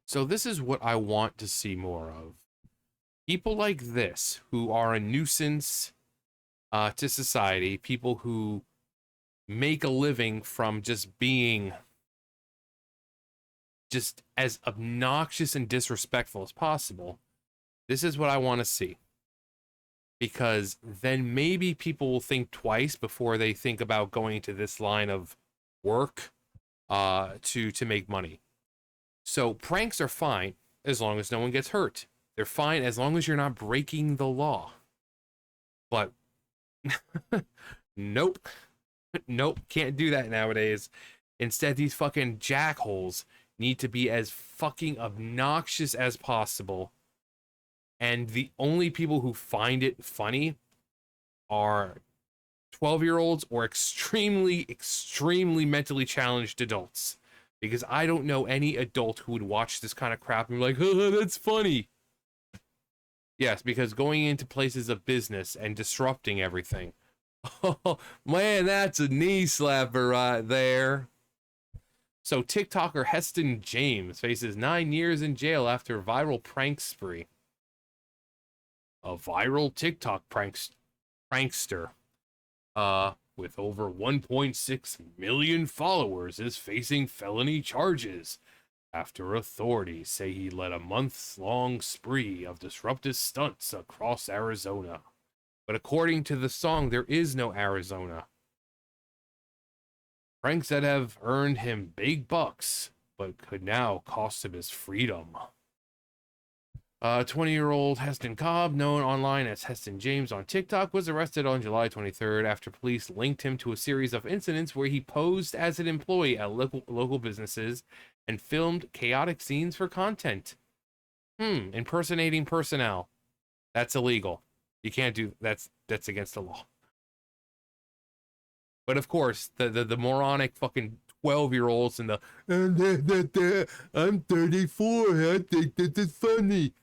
So this is what I want to see more of. People like this who are a nuisance to society, people who make a living from just being just as obnoxious and disrespectful as possible. This is what I want to see. Because then maybe people will think twice before they think about going to this line of work to make money. So pranks are fine as long as no one gets hurt. They're fine as long as you're not breaking the law. But nope. Nope, can't do that nowadays. Instead, these fucking jackholes need to be as fucking obnoxious as possible. And the only people who find it funny are 12-year-olds or extremely mentally challenged adults. Because I don't know any adult who would watch this kind of crap and be like, oh, that's funny. Yes, because going into places of business and disrupting everything. Oh, man, that's a knee slapper right there. So TikToker Heston James faces 9 years in jail after viral prank spree. A viral TikTok prankster with over 1.6 million followers is facing felony charges after authorities say he led a months-long spree of disruptive stunts across Arizona. But according to the song, there is no Arizona. Pranks that have earned him big bucks, but could now cost him his freedom. 20-year-old Heston Cobb, known online as Heston James on TikTok, was arrested on July 23rd after police linked him to a series of incidents where he posed as an employee at local businesses and filmed chaotic scenes for content. Impersonating personnel. That's illegal. You can't do that's against the law. But of course, the moronic fucking 12-year-olds and I'm 34, I think this is funny.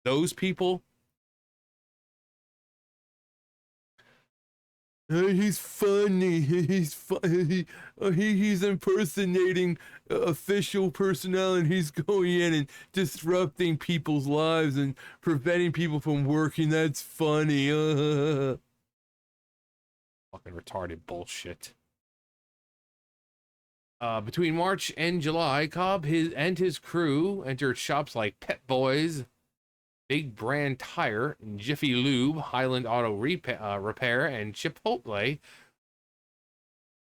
Those people, he's funny. He's impersonating official personnel, and he's going in and disrupting people's lives and preventing people from working. That's funny. Fucking retarded bullshit. Between March and July, Cobb and his crew entered shops like Pet Boys, Big Brand Tire, Jiffy Lube, Highland Auto Repair, and Chipotle.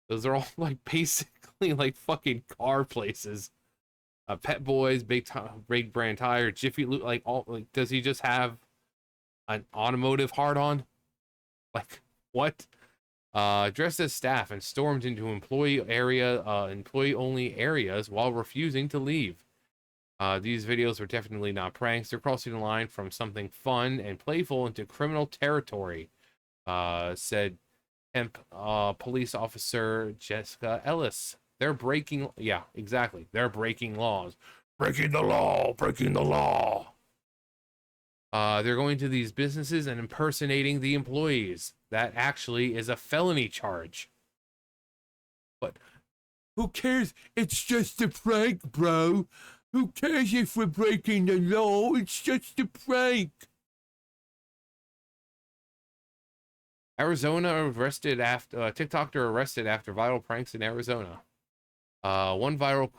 Those are all like basically like fucking car places. Pet Boys, Big Brand Tire, Jiffy Lube, like all like. Does he just have an automotive hard on? Like what? Dressed as staff and stormed into employee only areas while refusing to leave. These videos are definitely not pranks. They're crossing the line from something fun and playful into criminal territory, said Temp police officer Jessica Ellis. They're breaking, yeah, exactly. They're breaking laws. Breaking the law, breaking the law. They're going to these businesses and impersonating the employees. That actually is a felony charge. But who cares? It's just a prank, bro. Who cares if we're breaking the law? It's just a prank. Arizona arrested after TikToker arrested after viral pranks in Arizona. One viral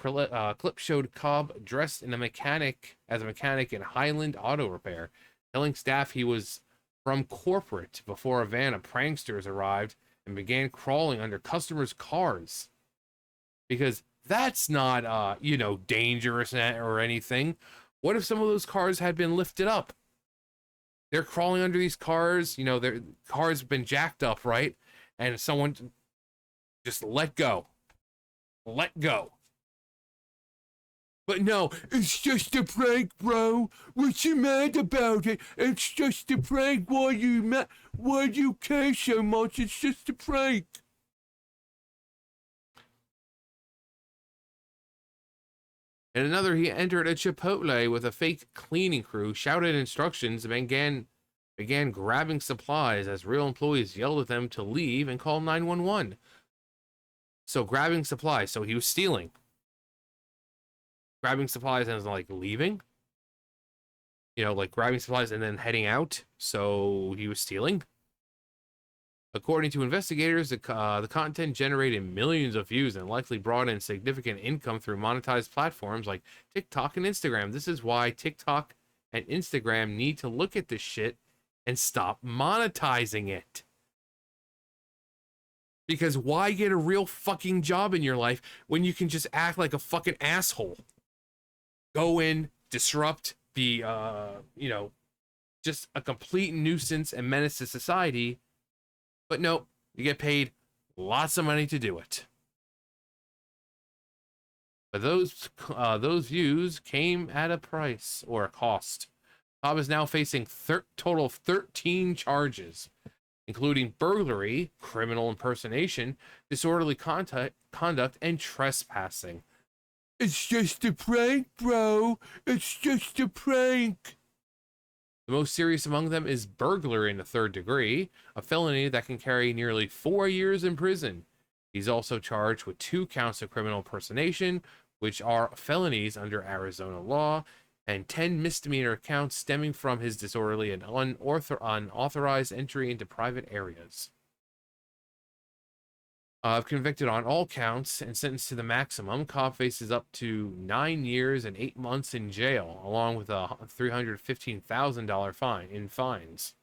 clip showed Cobb dressed as a mechanic in Highland Auto Repair, telling staff he was from corporate before a van of pranksters arrived and began crawling under customers' cars. Because that's not, dangerous or anything. What if some of those cars had been lifted up? They're crawling under these cars, their cars been jacked up, right? And someone just let go. Let go. But no, it's just a prank, bro. What you mad about it? It's just a prank. Why you care so much? It's just a prank. And another, he entered a Chipotle with a fake cleaning crew, shouted instructions, and began grabbing supplies as real employees yelled at them to leave and call 911. So grabbing supplies, so he was stealing. grabbing supplies and like leaving. You know, like grabbing supplies and then heading out. So he was stealing. According to investigators, the content generated millions of views and likely brought in significant income through monetized platforms like TikTok and Instagram. This is why TikTok and Instagram need to look at this shit and stop monetizing it. Because why get a real fucking job in your life when you can just act like a fucking asshole? Go in, disrupt, be, just a complete nuisance and menace to society. But no, you get paid lots of money to do it. But those views came at a price or a cost. Cobb is now facing total of 13 charges, including burglary, criminal impersonation, disorderly conduct, and trespassing. It's just a prank, bro. It's just a prank. The most serious among them is burglary in the third degree, a felony that can carry nearly 4 years in prison. He's also charged with 2 counts of criminal impersonation, which are felonies under Arizona law, and 10 misdemeanor counts stemming from his disorderly and unauthorized entry into private areas. Convicted on all counts and sentenced to the maximum, Cobb faces up to 9 years and 8 months in jail, along with a $315,000 fine in fines.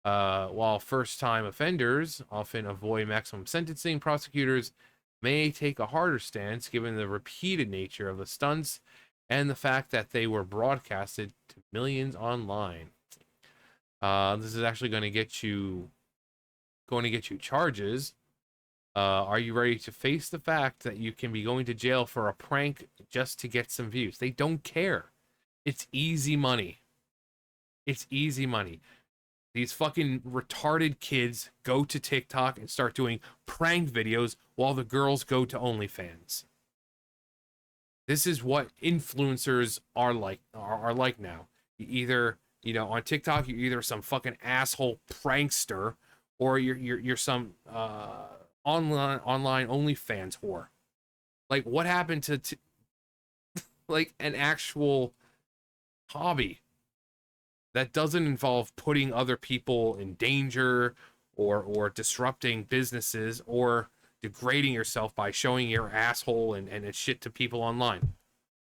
While first-time offenders often avoid maximum sentencing, prosecutors may take a harder stance given the repeated nature of the stunts and the fact that they were broadcasted to millions online. This is actually going to get you charges. Are you ready to face the fact that you can be going to jail for a prank just to get some views? They don't care. It's easy money. It's easy money. These fucking retarded kids go to TikTok and start doing prank videos while the girls go to OnlyFans. This is what influencers are like now. You either, on TikTok, you're either some fucking asshole prankster, or you're some online OnlyFans whore. Like, what happened to like an actual hobby that doesn't involve putting other people in danger or disrupting businesses or degrading yourself by showing your asshole and shit to people online?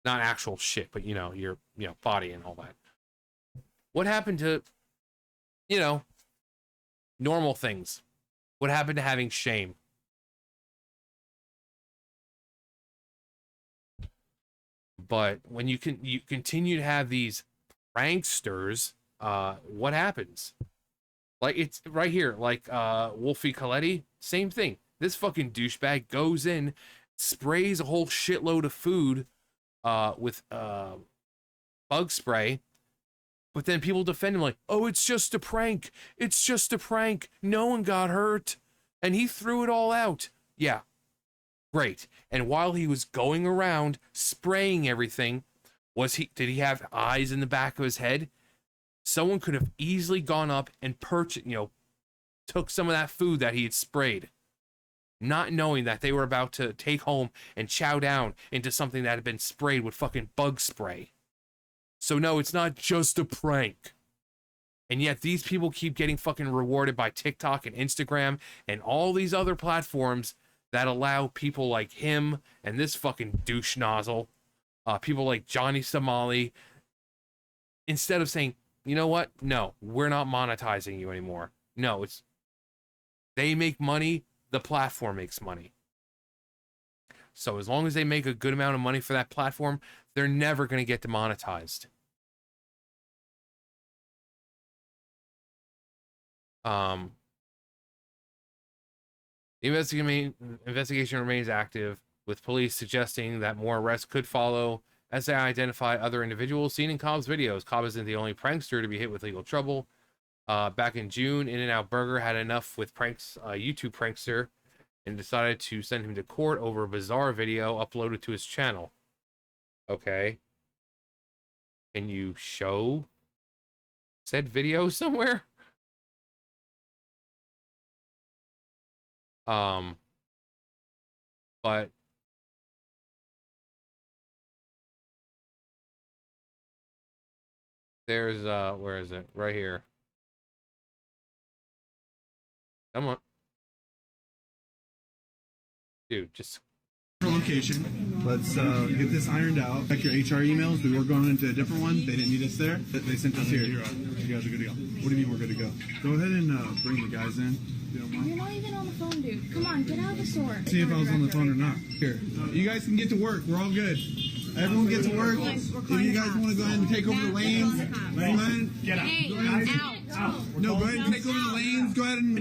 Not actual shit, but your body and all that. What happened to normal things? What happened to having shame? But when you continue to have these pranksters, what happens? Like, it's right here, like Wolfie Coletti, same thing. This fucking douchebag goes in, sprays a whole shitload of food with bug spray, but then people defend him like, oh, it's just a prank. It's just a prank. No one got hurt. And he threw it all out. Yeah, great. And while he was going around spraying everything, did he have eyes in the back of his head? Someone could have easily gone up and took some of that food that he had sprayed, not knowing that they were about to take home and chow down into something that had been sprayed with fucking bug spray. So no, it's not just a prank. And yet these people keep getting fucking rewarded by TikTok and Instagram and all these other platforms that allow people like him and this fucking douche nozzle, people like Johnny Somali, instead of saying, you know what? No, we're not monetizing you anymore. No, they make money, the platform makes money. So as long as they make a good amount of money for that platform, they're never going to get demonetized. The investigation remains active, with police suggesting that more arrests could follow as they identify other individuals seen in Cobb's videos. Cobb isn't the only prankster to be hit with legal trouble. Back in June, In-N-Out Burger had enough with YouTube prankster and decided to send him to court over a bizarre video uploaded to his channel. Okay. Can you show said video somewhere? But There's where is it? Right here. Come on. Dude, just location. Let's get this ironed out. Check your HR emails. We were going into a different one. They didn't need us there. They sent us here. You guys are good to go. What do you mean we're good to go? Go ahead and bring the guys in. You're not even on the phone, dude. Come on, get out of the store. See if I was on the phone or not. Here. You guys can get to work. We're all good. Everyone get to work. If you guys want to go ahead and take over the lanes, go ahead. Get out. Hey, out. No, go ahead and take over the lanes. Go ahead and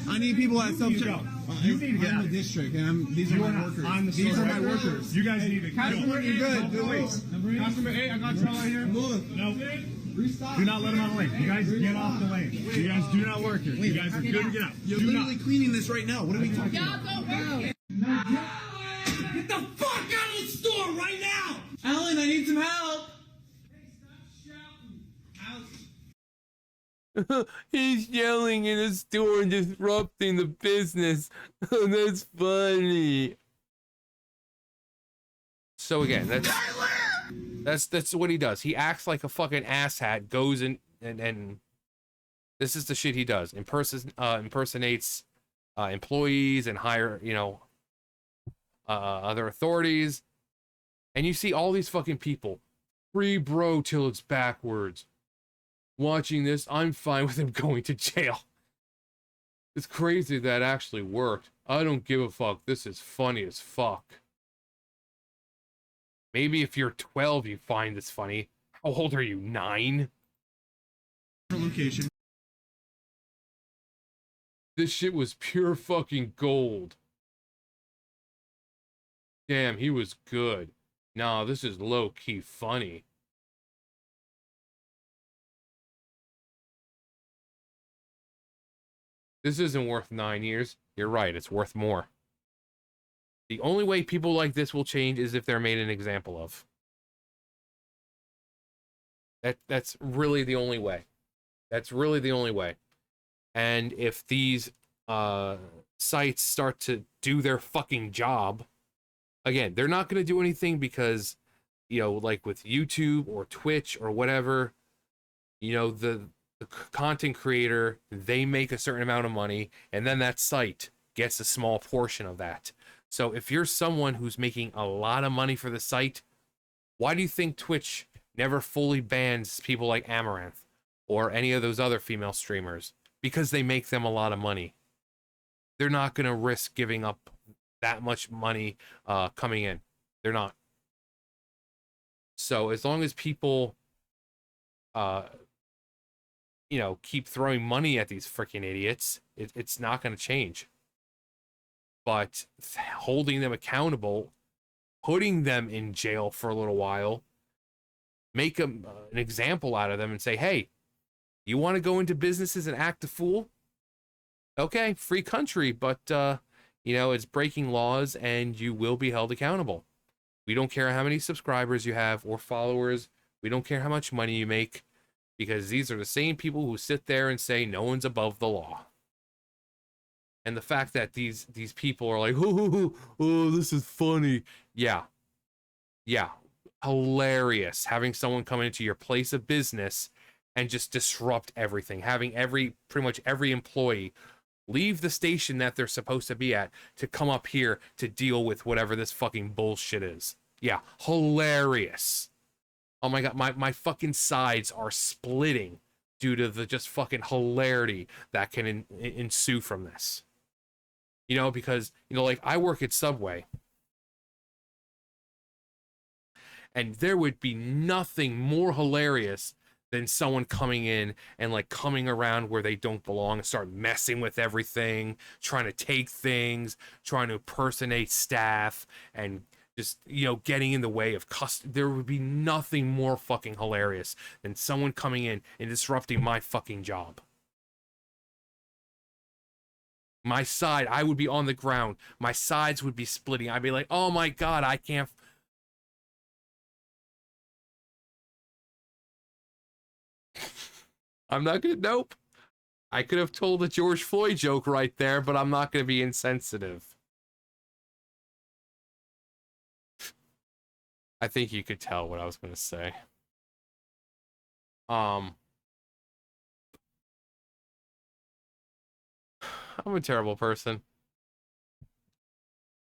I need people at self-check. You need to get in the district, and these are my workers. These are my workers. You guys need to go. Customer, you're good. Customer 8, I got y'all right here. No. Do not let him on the lane. You guys get off the lane. You guys do not work here. You guys are good to get out. You're literally cleaning this right now. What are we talking about? Get the fuck out of the store right now! Alan, I need some help. he's yelling in a store and disrupting the business. That's funny. So again, that's what he does. He acts like a fucking asshat, goes in and this is the shit he does. Impersonates employees and hire, other authorities. And you see all these fucking people. Free bro till it's backwards. Watching this, I'm fine with him going to jail. It's crazy that actually worked. I don't give a fuck. This is funny as fuck. Maybe if you're 12, you find this funny. How old are you? 9? Location. This shit was pure fucking gold. Damn, he was good. Nah, this is low-key funny. This isn't worth 9 years. You're right, it's worth more. The only way people like this will change is if they're made an example of. That's really the only way. That's really the only way. And if these sites start to do their fucking job, again, they're not going to do anything because, like with YouTube or Twitch or whatever, the content creator, they make a certain amount of money, and then that site gets a small portion of that. So if you're someone who's making a lot of money for the site, why do you think Twitch never fully bans people like Amaranth or any of those other female streamers? Because they make them a lot of money. They're not going to risk giving up that much money coming in. They're not. So as long as people keep throwing money at these freaking idiots, it's not going to change. But holding them accountable, putting them in jail for a little while, make an example out of them and say, hey, you want to go into businesses and act a fool? Okay, free country, but, it's breaking laws and you will be held accountable. We don't care how many subscribers you have or followers. We don't care how much money you make, because these are the same people who sit there and say no one's above the law. And the fact that these people are like, oh, this is funny. Yeah. Hilarious having someone come into your place of business and just disrupt everything. Having pretty much every employee leave the station that they're supposed to be at to come up here to deal with whatever this fucking bullshit is. Yeah, hilarious. Oh my God, my fucking sides are splitting due to the just fucking hilarity that can ensue from this. Because, like I work at Subway. And there would be nothing more hilarious than someone coming in and like coming around where they don't belong and start messing with everything, trying to take things, trying to impersonate staff, and just, getting in the way of there would be nothing more fucking hilarious than someone coming in and disrupting my fucking job. My side, I would be on the ground. My sides would be splitting. I'd be like, oh my God, I can't. I'm not gonna, nope. I could have told a George Floyd joke right there, but I'm not gonna be insensitive. I think you could tell what I was gonna say. I'm a terrible person.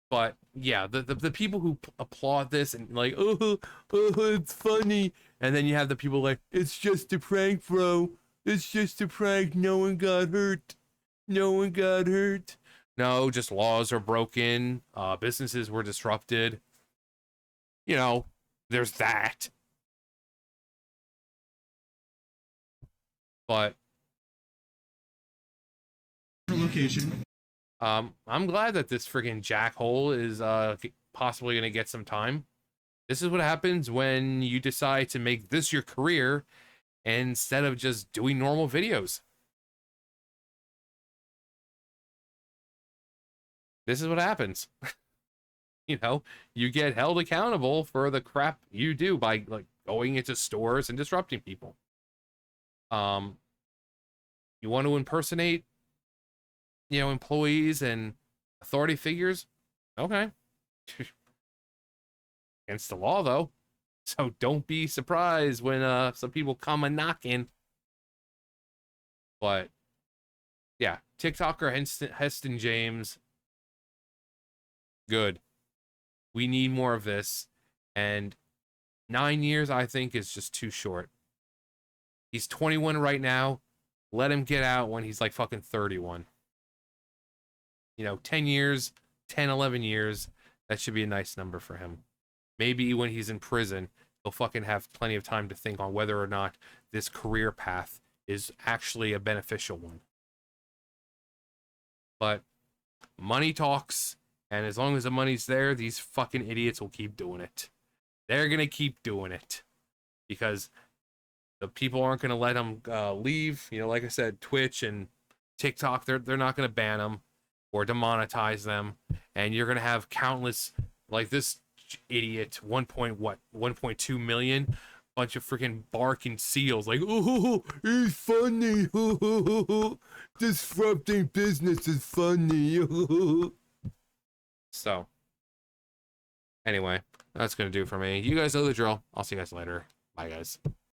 But yeah, the people who applaud this and like, oh, it's funny, and then you have the people like, it's just a prank, bro. It's just a prank. No one got hurt. No one got hurt. No, just laws are broken. Businesses were disrupted. You know, there's that. But Location. I'm glad that this freaking jackhole is possibly gonna get some time. This is what happens when you decide to make this your career instead of just doing normal videos. This is what happens. You know, you get held accountable for the crap you do by like going into stores and disrupting people. You want to impersonate, you know, employees and authority figures? Okay. Against the law though. So don't be surprised when some people come a knocking. But yeah, TikToker Heston James, good. We need more of this. And 9 years, I think, is just too short. He's 21 right now. Let him get out when he's like fucking 31. You know, 10 years, 10, 11 years. That should be a nice number for him. Maybe when he's in prison, he'll fucking have plenty of time to think on whether or not this career path is actually a beneficial one. But money talks. And as long as the money's there, these fucking idiots will keep doing it. They're going to keep doing it. Because the people aren't going to let them leave. You know, like I said, Twitch and TikTok, they're not going to ban them or demonetize them. And you're going to have countless, like this idiot, 1.2 million, bunch of freaking barking seals. Like, oh, he's funny. Disrupting business is funny. So, anyway, that's going to do for me. You guys know the drill. I'll see you guys later. Bye, guys.